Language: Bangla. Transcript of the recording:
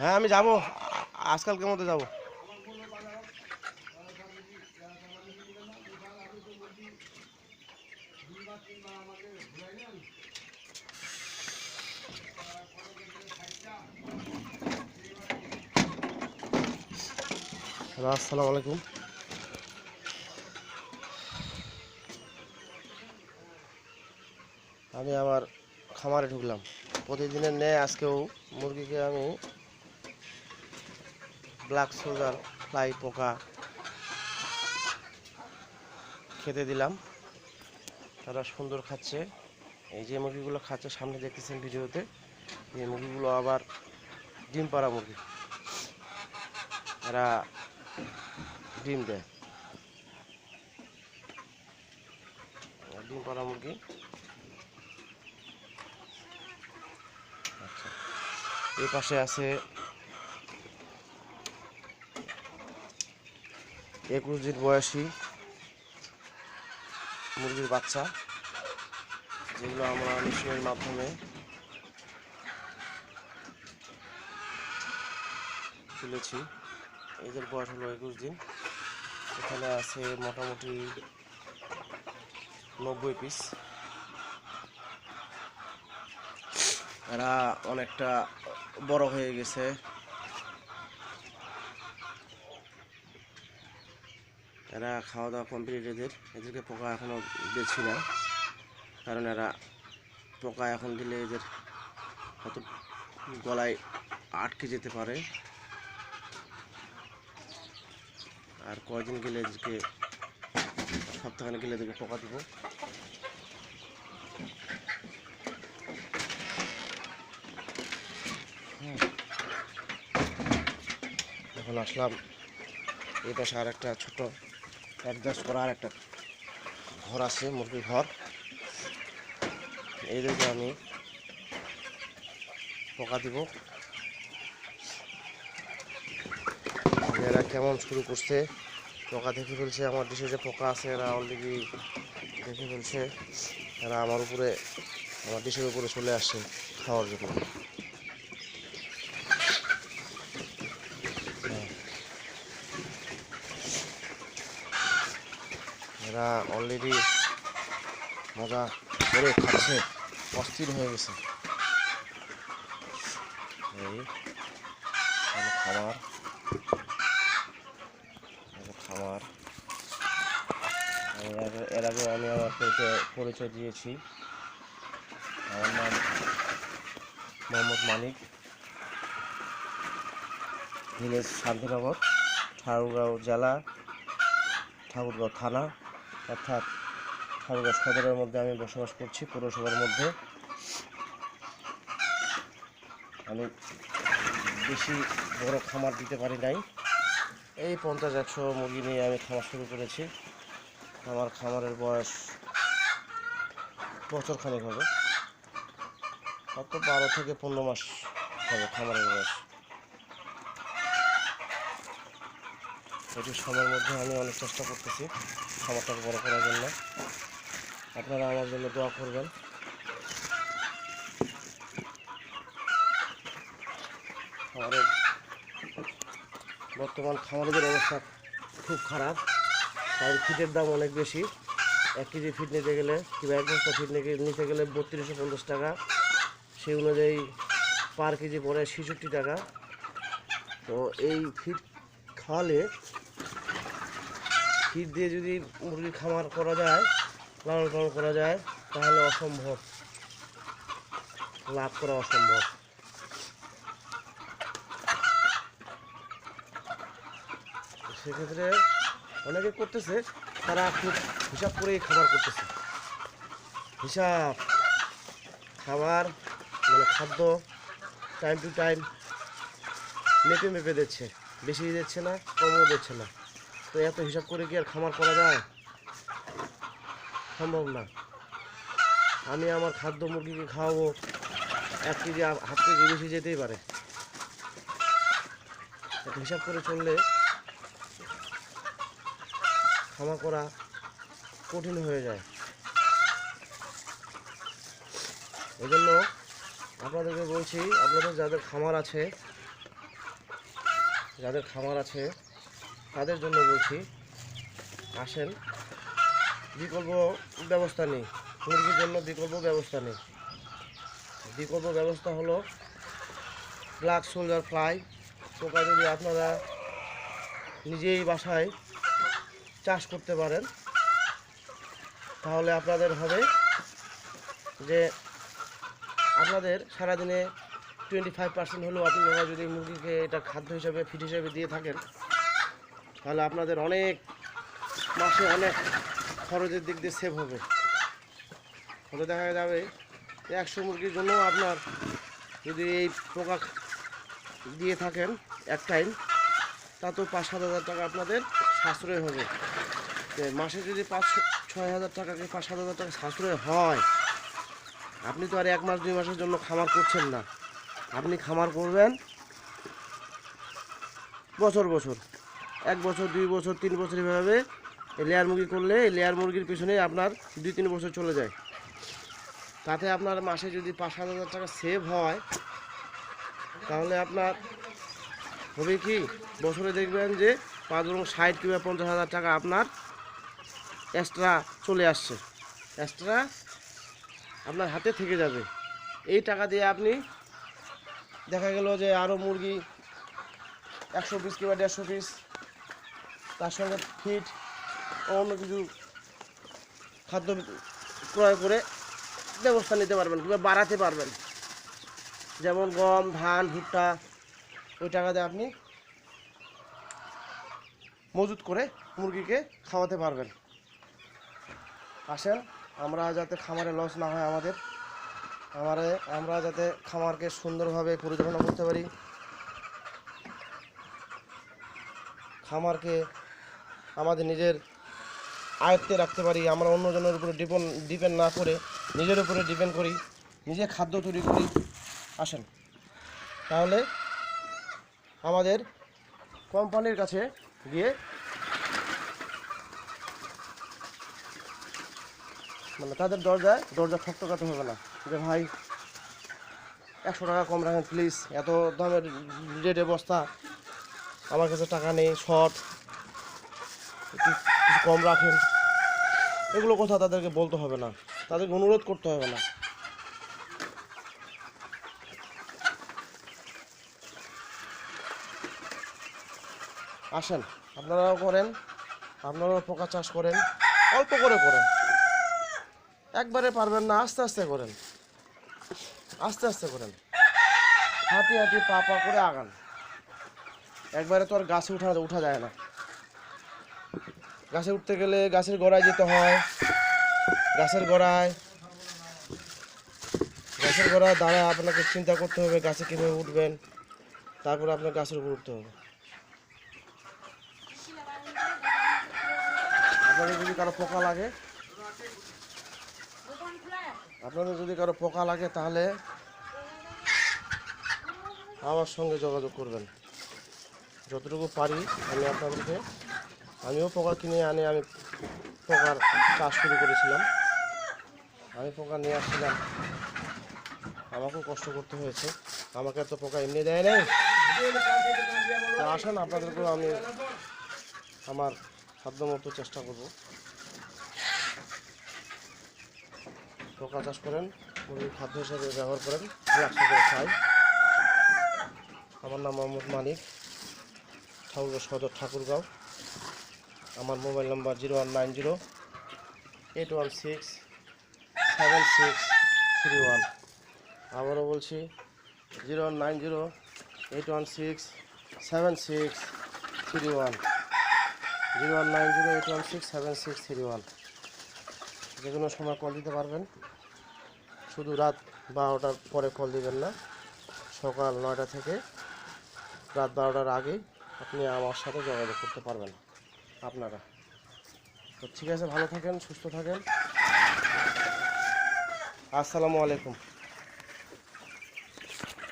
হ্যাঁ আমি যাব, আজকালকের মধ্যে যাব। হ্যালো, আসসালামু আলাইকুম। আমি আবার খামারে ঢুকলাম। প্রতিদিনের ন্যায় আজকেও মুরগিকে আমি ব্ল্যাক সোলজার ফ্লাই পোকা খেতে দিলাম। তারা সুন্দর খাচ্ছে। এই যে মুরগিগুলো খাচ্ছে সামনে দেখতেছেন ভিডিওতে, এই মুরগিগুলো আবার ডিম পাড়া মুরগি, এরা ডিম দেয়। ডিম পাড়া মুরগি। আচ্ছা, এই পাশে আছে 21 দিন বয়সী মুরগির বাচ্চা, যেগুলো আমরা মেশিনের মাধ্যমে তুলেছি। এদের বয়স হলো 21 দিন। এখানে আছে মোটামুটি 90 পিস। এরা অনেকটা বড় হয়ে গেছে। এরা খাওয়া দাওয়া কমপ্লিট। এদেরকে পোকা এখনও দিচ্ছি না, কারণ এরা পোকা এখন দিলে এদের হয়তো গলায় আটকে যেতে পারে। আর কয়দিন গেলে এদেরকে, সপ্তাহখানে গেলে এদেরকে পোকা দিব। এখন আসলাম এই পাশে আর একটা ছোট অ্যাডজাস্ট করা আর একটা ঘর আছে, মুরগির ঘর। এইদিকে আমি পোকা দিব। এরা কেমন শুরু করছে, পোকা দেখে ফেলছে। আমার ডিশে যে পোকা আছে এরা অলরেডি দেখে ফেলছে। এরা আমার ডিশের উপরে চলে আসছে খাওয়ার জন্য। এরা অলরেডি মজা করে খাচ্ছে, অস্থির হয়ে গেছে। এই খাবার খাবার এর আগে আমি আমার পরিচয় দিয়েছি। আমার নাম মোহাম্মদ মানিক, ভিলেজ শান্তিনগর, ঠাকুরগাঁও জেলা, ঠাকুরগাঁও থানা, অর্থাৎ ঠাকুরগাঁও সদরের মধ্যে আমি বসবাস করছি, পৌরসভার মধ্যে। আমি বেশি বড় খামার দিতে পারি নাই। এই 50-100 মুরগি নিয়ে আমি খামার শুরু করেছি। আমার খামারের বয়স বছরখানেক হবে, হয়তো 12 থেকে 15 মাস হবে খামারের বয়স। এটির সময়ের মধ্যে আমি অনেক চেষ্টা করতেছি খামারটাকে বড় করার জন্য। আপনারা আমার জন্য দোয়া করবেন। খামারের বর্তমান খামারিদের অবস্থা খুব খারাপ, কারণ ফিটের দাম অনেক বেশি। 1 কেজি ফিট নিতে গেলে কিংবা 1 বস্তা ফিট নিতে গেলে 3250 টাকা, সেই অনুযায়ী পার কেজি পড়ে 66 টাকা। তো এই ফিট খাওয়ালে, ফিট দিয়ে যদি মুরগির খামার করা যায়, লালন পালন করা যায়, তাহলে অসম্ভব, লাভ করা অসম্ভব। সেক্ষেত্রে অনেকে করতেছে, তারা খুব হিসাব করেই খাবার করতেছে। হিসাব খাবার মানে খাদ্য টাইম টু টাইম মেপে দিচ্ছে, বেশি দিচ্ছে না, কমও দিচ্ছে না। তো এত হিসাব করে কি আর খামার করা যায়? সম্ভব না। আমি আমার খাদ্য মুরগিকে খাওয়াবো 1 কেজি, 1/2 কেজি বেশি যেতেই পারে। এত হিসাব করে চললে খামার করা কঠিন হয়ে যায়। এই জন্য আপনাদেরকে বলছি, আপনাদের যাদের খামার আছে যাদের খামার আছে তাদের জন্য বলছি, আসেন, বিকল্প ব্যবস্থা নেই, মুরগির জন্য বিকল্প ব্যবস্থা নেই। বিকল্প ব্যবস্থা হলো ব্ল্যাক সোলজার ফ্লাই পোকা। যদি আপনারা নিজেই বাসায় চাষ করতে পারেন তাহলে আপনাদের হবে যে আপনাদের সারাদিনে 25% হলেও আপনারা যদি মুরগিকে এটা খাদ্য হিসাবে ফিড হিসাবে দিয়ে থাকেন তাহলে আপনাদের অনেক মাসে অনেক খরচের দিক দিয়ে সেভ হবে। হয়তো দেখা যাবে 100 মুরগির জন্য আপনার যদি এই পোকা দিয়ে থাকেন এক টাইম, তা তো 5-7 হাজার টাকা আপনাদের সাশ্রয় হবে। মাসে যদি 5-6 হাজার টাকা কি 5-7 হাজার টাকা সাশ্রয় হয়, আপনি তো আর 1 মাস 2 মাসের জন্য খামার করছেন না, আপনি খামার করবেন বছর বছর, 1 বছর 2 বছর 3 বছর এভাবে লেয়ার মুরগি করলে এই লেয়ার মুরগির পিছনে আপনার 2-3 বছর চলে যায়। তাতে আপনার মাসে যদি 5-7 হাজার টাকা সেভ হয় তাহলে আপনার হবে কি, বছরে দেখবেন যে 5-60 কিংবা 50 হাজার টাকা আপনার এক্সট্রা চলে আসছে, এক্সট্রা আপনার হাতে থেকে যাবে। এই টাকা দিয়ে আপনি দেখা গেল যে আরও মুরগি 100 পিস কিংবা 150 পিস, তার সঙ্গে ফিড অন্য কিছু খাদ্য ক্রয় করে ব্যবস্থা নিতে পারবেন কিংবা বাড়াতে পারবেন। যেমন গম, ধান, ভুট্টা, ওই টাকা দিয়ে আপনি মজুত করে মুরগিকে খাওয়াতে পারবেন। আসেন, আমরা যাতে খামারে লস না হয় আমরা যাতে খামারকে সুন্দরভাবে পরিচালনা করতে পারি, খামারকে আমাদের নিজের আয়ত্তে রাখতে পারি, আমরা অন্যজনের উপরে ডিপেন্ড না করে নিজের উপরে ডিপেন্ড করি, নিজে খাদ্য তৈরি করি। আসেন, তাহলে আমাদের কোম্পানির কাছে গিয়ে মানে তাদের দরজা ঠকঠকাতে হবে না যে ভাই 100 টাকা কম রাখেন প্লিজ, এত দামের রেটে বস্তা, আমার কাছে টাকা নেই, শর্ট, একটু কিছু কম রাখেন। এগুলো কথা তাদেরকে বলতে হবে না, তাদেরকে অনুরোধ করতে হবে না। আসেন, আপনারাও করেন, আপনারাও পোকা চাষ করেন, অল্প করে করেন, একবারে পারবেন না, আস্তে আস্তে করেন, আস্তে আস্তে করেন, হাঁটি হাঁটি পা পা করে আগান। একবারে তো আর গাছে উঠা যায় না। গাছে উঠতে গেলে গাছের গোড়ায় যেতে হয়, গাছের গোড়ায় দাঁড়ায় আপনাকে চিন্তা করতে হবে গাছে কীভাবে উঠবেন, তারপরে আপনার গাছের উপর উঠতে হবে। আপনাদের যদি কারো পোকা লাগে তাহলে আমার সঙ্গে যোগাযোগ করবেন। যতটুকু পারি আমিও পোকা কিনে আনি, আমি পোকার চাষ শুরু করেছিলাম, আমি পোকা নিয়ে আসছিলাম, আমাকেও কষ্ট করতে হয়েছে, আমাকে তো পোকা এমনি দেয় নাই। তো আসেন, আপনাদেরকেও আমি আমার সাধ্যমতো চেষ্টা করব। পোকা চাষ করেন, মুরগির খাদ্য হিসেবে ব্যবহার করেন, 100 করে খাই। আমার নাম মোহাম্মদ মানিক, ঠাকুরগাঁও সদর, ঠাকুরগাঁও। আমার মোবাইল নাম্বার 0190-816-7631। আবারও বলছি 0190-816-7631, 0190-816-7631। যে কোনো সময় কল দিতে পারবেন, শুধু রাত 12টার পরে কল দিবেন না, সকাল 9টা থেকে রাত 12টার আগেই আপনি আমার সাথে যোগাযোগ করতে পারবেন আপনারা। তো ঠিক আছে, ভালো থাকেন, সুস্থ থাকেন, আসসালামু আলাইকুম।